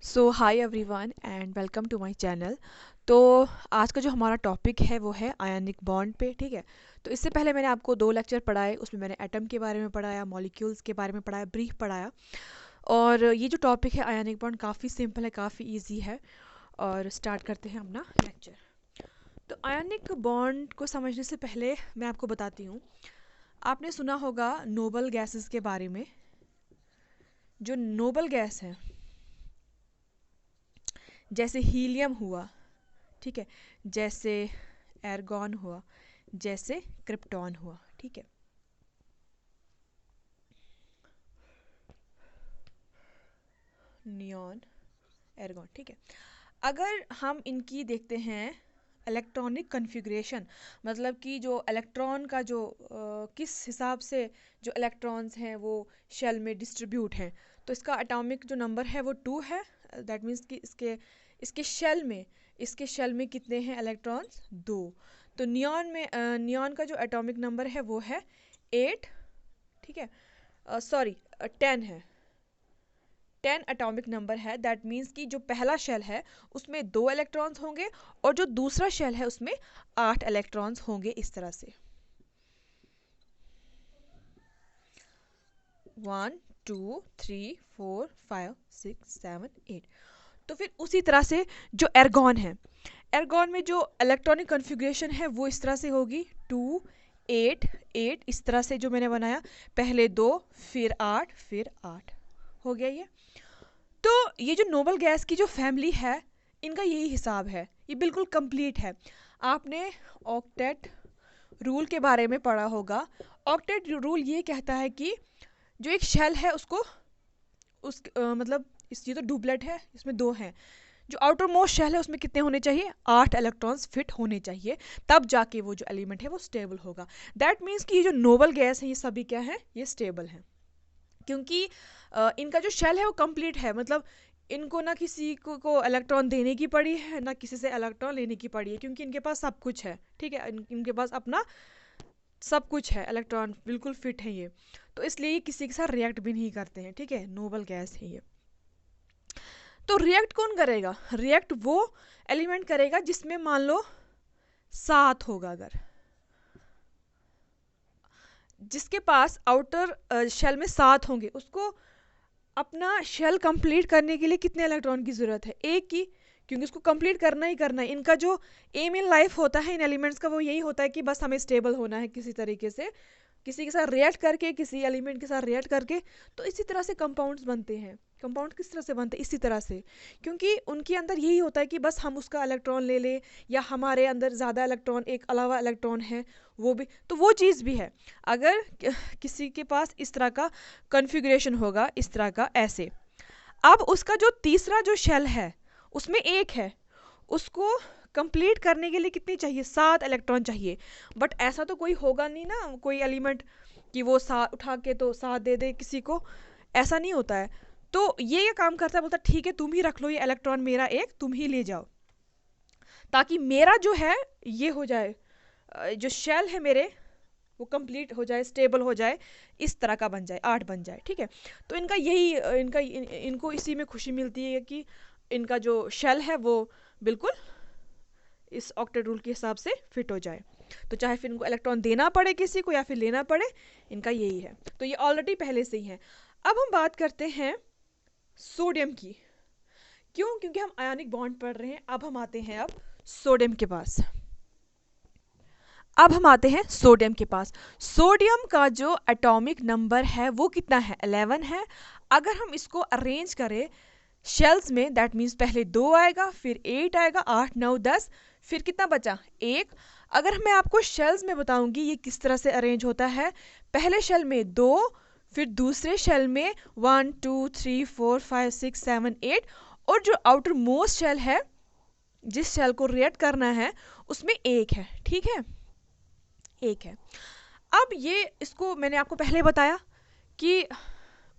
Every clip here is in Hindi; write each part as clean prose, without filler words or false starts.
So hi everyone and welcome to my channel. तो आज का जो हमारा टॉपिक है वो है आयनिक बॉन्ड पे। ठीक है, तो इससे पहले मैंने आपको 2 लेक्चर पढ़ाए, उसमें मैंने एटम के बारे में पढ़ाया, मॉलिक्यूल्स के बारे में पढ़ाया, ब्रीफ पढ़ाया। और ये जो टॉपिक है आयनिक बॉन्ड काफ़ी सिंपल है, काफ़ी इजी है। और स्टार्ट करते हैं अपना लेक्चर। तो आयनिक बॉन्ड को समझने से पहले मैं आपको बताती हूँ, आपने सुना होगा नोबल गैसेस के बारे में। जो नोबल गैस है, जैसे हीलियम हुआ, ठीक है, जैसे एर्गॉन हुआ, जैसे क्रिप्टॉन हुआ, ठीक है। नियॉन, एर्गॉन, ठीक है। अगर हम इनकी देखते हैं इलेक्ट्रॉनिक कन्फिग्रेशन, मतलब कि जो इलेक्ट्रॉन का जो किस हिसाब से जो इलेक्ट्रॉन्स हैं वो शेल में डिस्ट्रीब्यूट हैं, तो इसका एटॉमिक जो नंबर है वो 2 है। दैट मीन्स कि इसके शेल में कितने हैं इलेक्ट्रॉन्स? 2। तो नियॉन का जो एटॉमिक नंबर है वो है 8, ठीक है, सॉरी 10 है। 10 एटॉमिक नंबर है। दैट मीन्स कि जो पहला शेल है उसमें 2 इलेक्ट्रॉन्स होंगे और जो दूसरा शेल है उसमें 8 इलेक्ट्रॉन्स होंगे, इस तरह से 1 2 3 4 5 6 7 8। तो फिर उसी तरह से जो एर्गॉन है, एर्गॉन में जो इलेक्ट्रॉनिक कन्फिग्रेशन है वो इस तरह से होगी 2 8 8, इस तरह से जो मैंने बनाया, पहले 2 फिर 8 फिर 8 हो गया ये। तो ये जो नोबल गैस की जो फैमिली है, इनका यही हिसाब है, ये बिल्कुल कंप्लीट है। आपने ऑक्टेट रूल के बारे में पढ़ा होगा। ऑक्टेट रूल ये कहता है कि जो एक शेल है उसको मतलब ये तो डुप्लेट है, इसमें 2 हैं। जो आउटर मोस्ट शेल है उसमें कितने होने चाहिए? 8 इलेक्ट्रॉन्स फिट होने चाहिए, तब जाके वो जो एलिमेंट है वो स्टेबल होगा। दैट मीन्स कि ये जो नोबल गैस है ये सभी क्या है? ये स्टेबल है, क्योंकि इनका जो शेल है वो कंप्लीट है। मतलब इनको ना किसी को इलेक्ट्रॉन देने की पड़ी है, ना किसी से इलेक्ट्रॉन लेने की पड़ी है, क्योंकि इनके पास सब कुछ है। ठीक है, इनके पास अपना सब कुछ है, इलेक्ट्रॉन बिल्कुल फिट है ये। तो इसलिए ये किसी के साथ रिएक्ट भी नहीं करते हैं। ठीक है, नोबल गैस है ये। तो रिएक्ट कौन करेगा? रिएक्ट वो एलिमेंट करेगा जिसमें मान लो 7 होगा। अगर जिसके पास आउटर शेल में 7 होंगे, उसको अपना शेल कंप्लीट करने के लिए कितने इलेक्ट्रॉन की ज़रूरत है? एक की, क्योंकि उसको कंप्लीट करना ही करना है। इनका जो एम इन लाइफ होता है इन एलिमेंट्स का, वो यही होता है कि बस हमें स्टेबल होना है किसी तरीके से, किसी के साथ रिएक्ट करके, किसी एलिमेंट के साथ रिएक्ट करके। तो इसी तरह से कंपाउंड्स बनते हैं। कंपाउंड किस तरह से बनते हैं? इसी तरह से, क्योंकि उनके अंदर यही होता है कि बस हम उसका इलेक्ट्रॉन ले लें, या हमारे अंदर ज़्यादा इलेक्ट्रॉन, एक अलावा इलेक्ट्रॉन है वो भी, तो वो चीज़ भी है। अगर किसी के पास इस तरह का कन्फिग्रेशन होगा, इस तरह का ऐसे, अब उसका जो तीसरा जो शेल है उसमें 1 है, उसको कंप्लीट करने के लिए कितनी चाहिए? 7 इलेक्ट्रॉन चाहिए। बट ऐसा तो कोई होगा नहीं ना, कोई एलिमेंट कि वो 7 उठा के तो 7 दे दे किसी को, ऐसा नहीं होता है। तो ये काम करता है, बोलता ठीक है तुम ही रख लो ये इलेक्ट्रॉन, मेरा एक तुम ही ले जाओ, ताकि मेरा जो है ये हो जाए, जो शेल है मेरे वो कंप्लीट हो जाए, स्टेबल हो जाए, इस तरह का बन जाए, 8 बन जाए। ठीक है, तो इनका यही इनको इसी में खुशी मिलती है कि इनका जो शेल है वो बिल्कुल इस ऑक्टेट रूल के हिसाब से फिट हो जाए। तो चाहे फिर इनको इलेक्ट्रॉन देना पड़े किसी को या फिर लेना पड़े, इनका यही है। तो ये ऑलरेडी पहले से ही है। अब हम बात करते हैं सोडियम की। क्यों? क्योंकि हम आयनिक बॉन्ड पढ़ रहे हैं। अब हम आते हैं सोडियम के पास। अब हम आते हैं सोडियम के पास। सोडियम का जो एटॉमिक नंबर है वो कितना है? 11 है। अगर हम इसको अरेंज करें शेल्स में, दैट मीन्स पहले 2 आएगा, फिर 8 आएगा, 8 9 10, फिर कितना बचा? 1। अगर मैं आपको शेल्स में बताऊंगी ये किस तरह से अरेंज होता है, पहले शेल में 2, फिर दूसरे शेल में 1 2 3 4 5 6 7 8, और जो आउटर मोस्ट शेल है, जिस शेल को रिएक्ट करना है, उसमें 1 है। ठीक है, 1 है। अब ये इसको मैंने आपको पहले बताया कि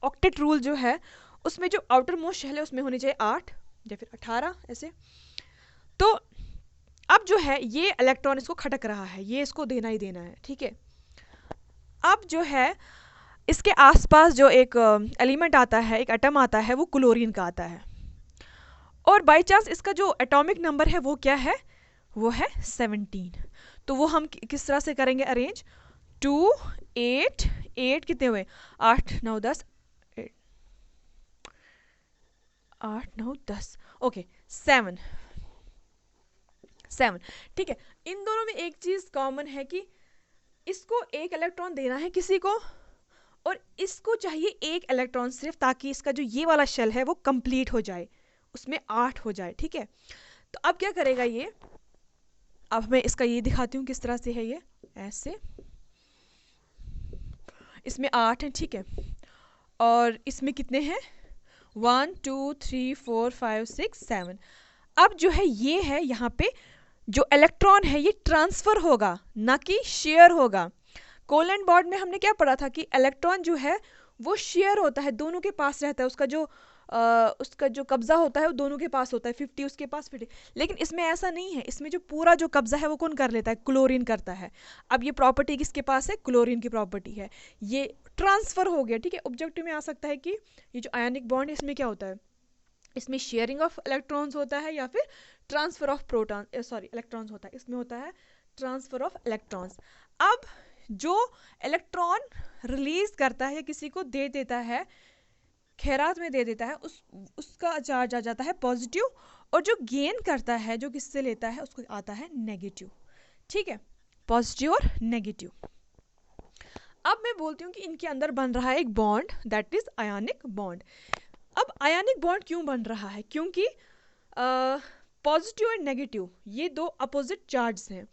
ऑक्टेट रूल जो है उसमें जो आउटर मोस्ट शेल है उसमें होने चाहिए 8 या फिर 18 ऐसे। तो अब जो है ये इलेक्ट्रॉन इसको खटक रहा है, ये इसको देना ही देना है। ठीक है, अब जो है इसके आसपास जो एक एलिमेंट आता है, एक एटम आता है, वो क्लोरीन का आता है। और बाई चांस इसका जो एटॉमिक नंबर है वो क्या है, वो है 17। तो वो हम किस तरह से करेंगे अरेंज, 2 8 8 कितने हुए, 8 9 10, 8 9 10, ओके 7 7, ठीक है। इन दोनों में एक चीज कॉमन है कि इसको एक इलेक्ट्रॉन देना है किसी को, और इसको चाहिए एक इलेक्ट्रॉन सिर्फ, ताकि इसका जो ये वाला शेल है वो कंप्लीट हो जाए, उसमें 8 हो जाए, ठीक है। तो अब क्या करेगा ये, अब मैं इसका ये दिखाती हूँ किस तरह से है ये, ऐसे इसमें 8 है, ठीक है, और इसमें कितने हैं, 1 2 3 4 5 6 7। अब जो है ये है, यहाँ पे जो इलेक्ट्रॉन है ये ट्रांसफर होगा, ना कि शेयर होगा। कोवलेंट बॉन्ड में हमने क्या पढ़ा था कि इलेक्ट्रॉन जो है वो शेयर होता है, दोनों के पास रहता है, उसका जो कब्जा होता है वो दोनों के पास होता है, 50 उसके पास 50। लेकिन इसमें ऐसा नहीं है, इसमें जो पूरा जो कब्जा है वो कौन कर लेता है, क्लोरीन करता है। अब ये प्रॉपर्टी किसके पास है, क्लोरीन की प्रॉपर्टी है, ये ट्रांसफर हो गया, ठीक है। ऑब्जेक्टिव में आ सकता है कि ये जो आयनिक बॉन्ड है इसमें क्या होता है, इसमें शेयरिंग ऑफ इलेक्ट्रॉन्स होता है या फिर ट्रांसफर ऑफ प्रोटॉन इलेक्ट्रॉन्स होता है, इसमें होता है ट्रांसफर ऑफ इलेक्ट्रॉन्स। अब जो इलेक्ट्रॉन रिलीज करता है, किसी को दे देता है, खैरात में दे देता है, उसका चार्ज आ जाता है पॉजिटिव, और जो गेन करता है, जो किससे लेता है, उसको आता है नेगेटिव, ठीक है, पॉजिटिव और नेगेटिव। अब मैं बोलती हूँ कि इनके अंदर बन रहा है एक bond, that is ionic bond. अब आयनिक बॉन्ड क्यों बन रहा है, क्योंकि पॉजिटिव और नेगेटिव ये दो अपोजिट चार्ज हैं,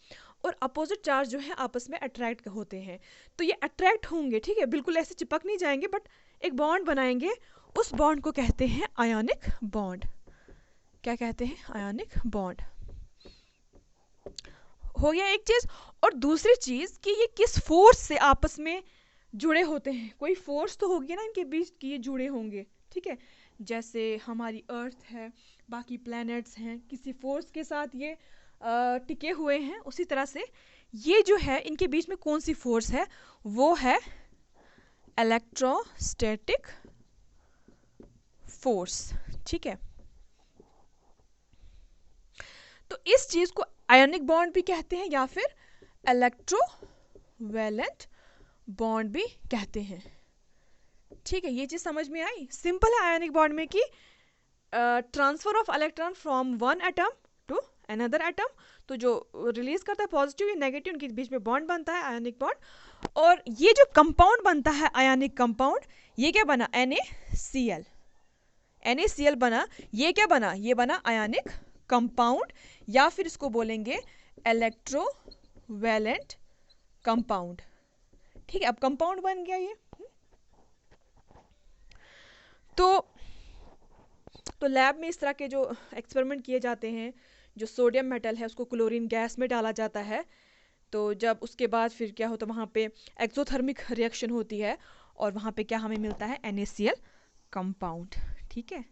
और अपोजिट चार्ज जो है आपस में अट्रैक्ट होते हैं, तो ये अट्रैक्ट होंगे, ठीक है, बिल्कुल ऐसे चिपक नहीं जाएंगे, बट एक बॉन्ड बनाएंगे, उस बॉन्ड को कहते हैं आयनिक बॉन्ड। क्या कहते हैं, आयनिक बॉन्ड। हो गया एक चीज। और दूसरी चीज कि ये किस फोर्स से आपस में जुड़े होते हैं, कोई फोर्स तो होगी ना इनके बीच कि ये जुड़े होंगे, ठीक है। जैसे हमारी अर्थ है, बाकी प्लैनेट्स हैं, किसी फोर्स के साथ ये टिके हुए हैं, उसी तरह से ये जो है इनके बीच में कौन सी फोर्स है, वो है इलेक्ट्रोस्टैटिक फोर्स, ठीक है। तो इस चीज को आयनिक बॉन्ड भी कहते हैं या फिर इलेक्ट्रोवैलेंट बॉन्ड भी कहते हैं, ठीक है। ये चीज समझ में आई, सिंपल है आयनिक बॉन्ड में कि transfer of electron from one atom to another atom, तो जो रिलीज करता है पॉजिटिव या नेगेटिव, उनके बीच में बॉन्ड बनता है, आयनिक बॉन्ड। और ये जो कंपाउंड बनता है आयनिक कंपाउंड, ये क्या बना, NaCl, NaCl बना, ये क्या बना, ये बना आयनिक कंपाउंड, या फिर इसको बोलेंगे इलेक्ट्रोवैलेंट कंपाउंड, ठीक है। अब कंपाउंड बन गया ये। तो लैब में इस तरह के जो एक्सपेरिमेंट किए जाते हैं, जो सोडियम मेटल है उसको क्लोरीन गैस में डाला जाता है, तो जब उसके बाद फिर क्या होता है, वहाँ पे एक्सोथर्मिक रिएक्शन होती है, और वहाँ पे क्या हमें मिलता है, NaCl कंपाउंड, ठीक है।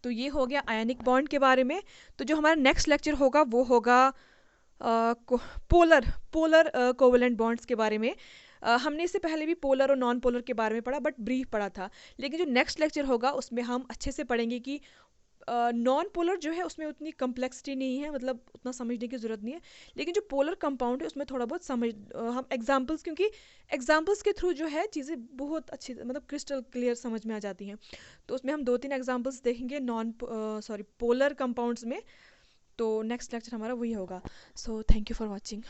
तो ये हो गया आयनिक बॉन्ड के बारे में। तो जो हमारा नेक्स्ट लेक्चर होगा वो होगा पोलर कोवलेंट बॉन्ड्स के बारे में। हमने इससे पहले भी पोलर और नॉन पोलर के बारे में पढ़ा, बट ब्रीफ पढ़ा था। लेकिन जो नेक्स्ट लेक्चर होगा उसमें हम अच्छे से पढ़ेंगे कि नॉन पोलर जो है उसमें उतनी कम्प्लेक्सिटी नहीं है, मतलब उतना समझने की ज़रूरत नहीं है। लेकिन जो पोलर कंपाउंड है उसमें थोड़ा बहुत समझ, हम एग्जांपल्स, क्योंकि एग्जांपल्स के थ्रू जो है चीज़ें बहुत अच्छी, मतलब क्रिस्टल क्लियर समझ में आ जाती हैं। तो उसमें हम 2-3 एग्जांपल्स देखेंगे पोलर कंपाउंड्स में। तो नेक्स्ट लेक्चर हमारा वही होगा। So thank you for watching.